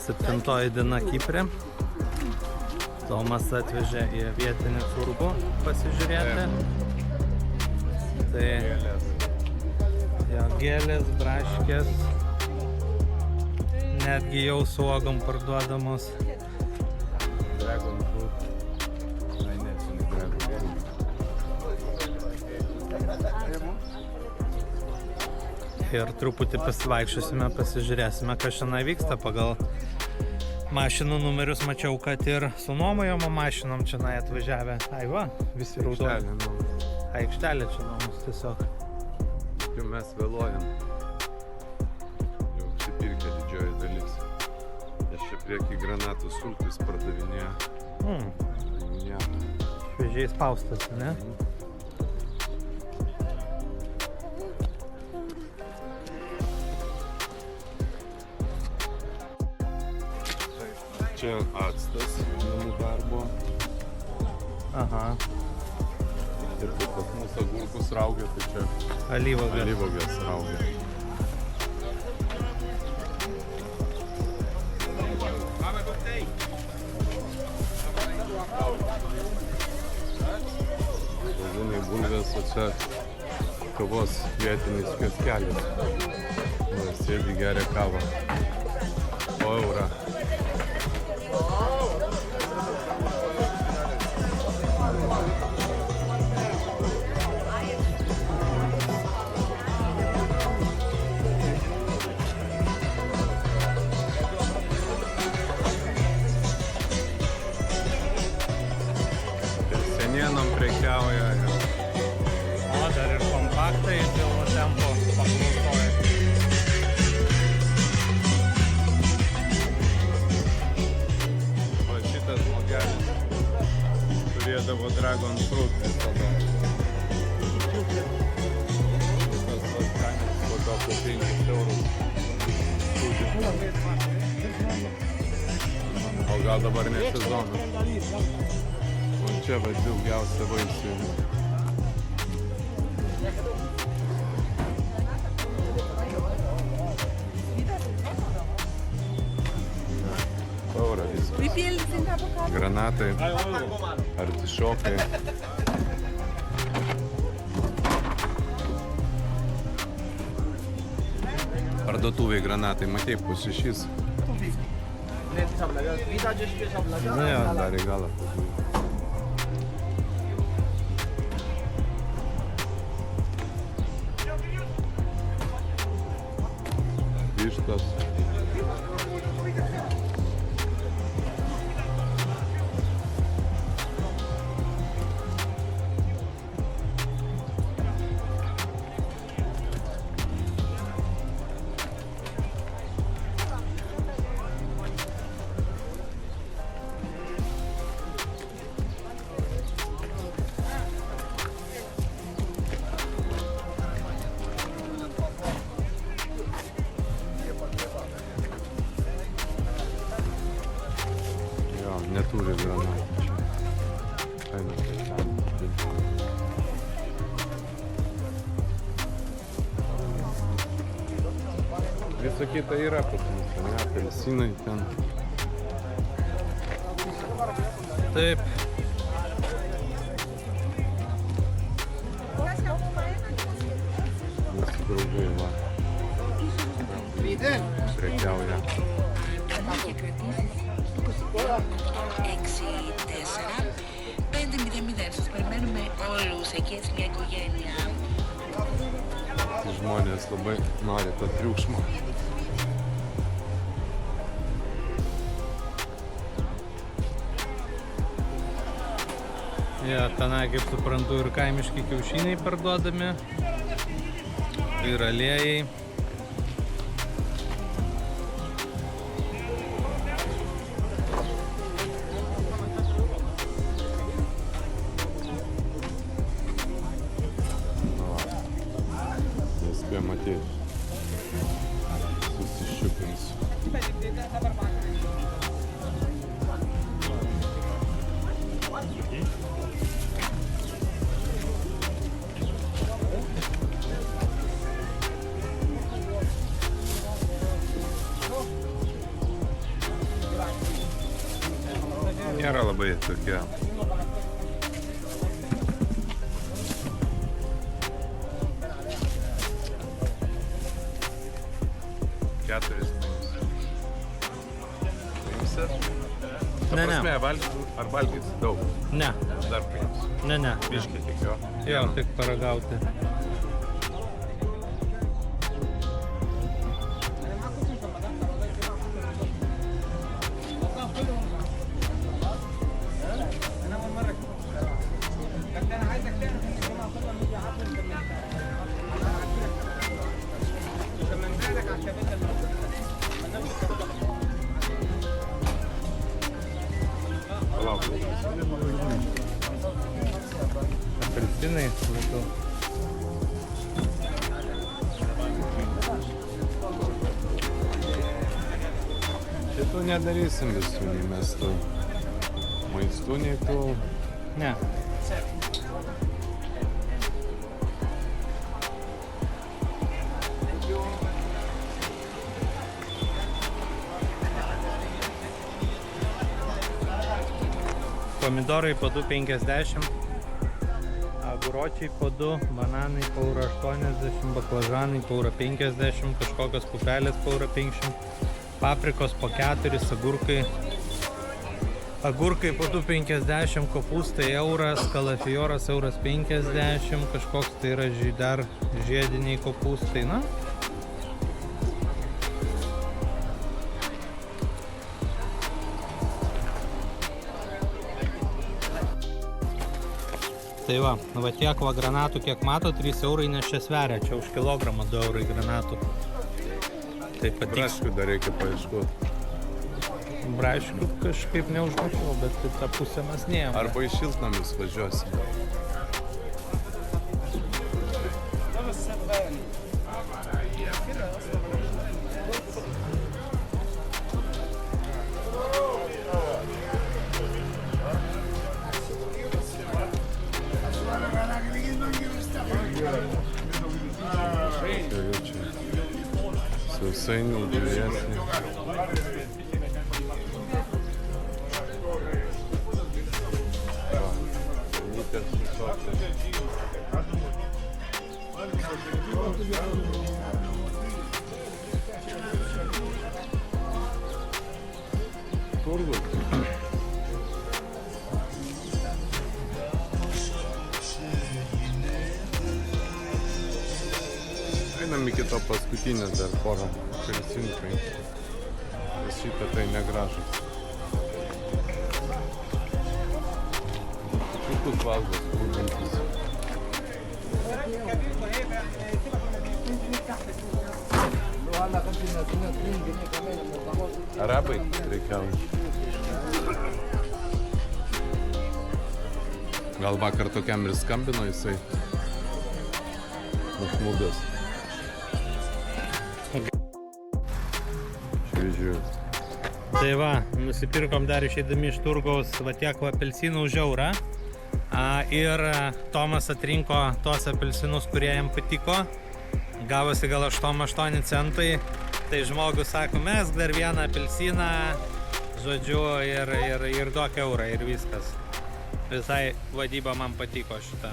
Septintoji diena Kiprė. Tomas atvežė į vietinį turgų pasižiūrėti. Tai jo gėlės, braškės, netgi jau su uogom parduodamos. Dragon fruit. Ai, ne, čia ne dragon fruit. Ir truputį pasivaikščiosime, pasižiūrėsime, kas šiandien vyksta. Pagal mašinų numerius mačiau, kad ir su nuomojamo mašinom čia atvažiavę. Ai va, visi raudoni. Aikštelė čia nuomos tiesiog. Jau mes vėluojam. Jau apsipirkę didžioji dalis. Aš čia priekį granatų sultis pardavinėja. Šviežiai spaustas, ne? Čia actas namų darbo. Aha. Ir kaip pas mūsų agurkus raugia, tai čia alyvuogės raugia. Raudonai bulvės, o čia kavos vietinis kioskelis. Sėdi geria kavą. Po eurą. Senienom prekiauja. O, dar ir kompaktai pilno tempo paklausoja. O šitas žmogelis turėdavo Dragon Fruit visada. Šitas kanis po to po 5 eurus. O gal dabar ne sezonas. O čia va daugiausia vaisių. Eurą viskas. Granatai, artišokai. Parduotuviai granatai, matei, po 6. Nu jo, dar į galą. Vištos. Neturi granatų čia. Kaina specialiai. Visa kita yra pas mus, ne? Apelsinai ten. Taip. Mūsų draugai va. Prekiauja. 6-4. Σας περιμένουμε όλους εκεί έτσι μια οικογένεια. Žmonės labai nori to triukšmo. Ja, tenai, kaip suprantu, ir kaimiški kiaušiniai parduodami. Ir aliejai. Nespėjom atėti. Susiščiupinsiu. Nėra labai tokie. Keturis. Paimsi? Ne, ne. Ar valgysi daug? Ne, Dar paimsi. ne. Biškį tik jo. Jo, tik paragauti. Palauk. Apelsinai, labiau. Šitų nedarysim visų, nei mes tų maistų, nei tų. Ne. Pomidorai po 2,50, aguročiai po 2, bananai po 1,80, baklažanai po 1,50, kažkokios pupelės po 1,50, paprikos po 4, agurkai po 2,50, kopūstai euras, kalafioras euras 50, kažkoks tai yra dar žiediniai kopūstai, na. Tai va tiek va granatų, kiek mato, 3 eurai, nes čia sveria, čia už kilogramą 2 eurai granatų. Tai patiks. Braškių dar reikia paieškoti. Braškių kažkaip neužmačiau, bet tą pusę mes neėjom. Arba į šiltnamius važiuosim. Sausainių, dviesni. Nytės visokios. Turgus. Einam iki to paskutinės dar porą apelsinų paimti. Šitą tai negražus. Čiukus valgos, būdantis. Arabai reikiauja. Gal vakar tokiam ir skambino jisai. Užmūdas. Šviežius. Tai va, nusipirkom dar išeidami iš turgaus va tiek va apelsinų už eurą. Ir Tomas atrinko tos apelsinus, kurie jam patiko. Gavosi gal 8 centai. Tai žmogus sako, mesk dar vieną apelsiną, žodžiu, ir duok eurą ir viskas. Visai vadyba man patiko šitą.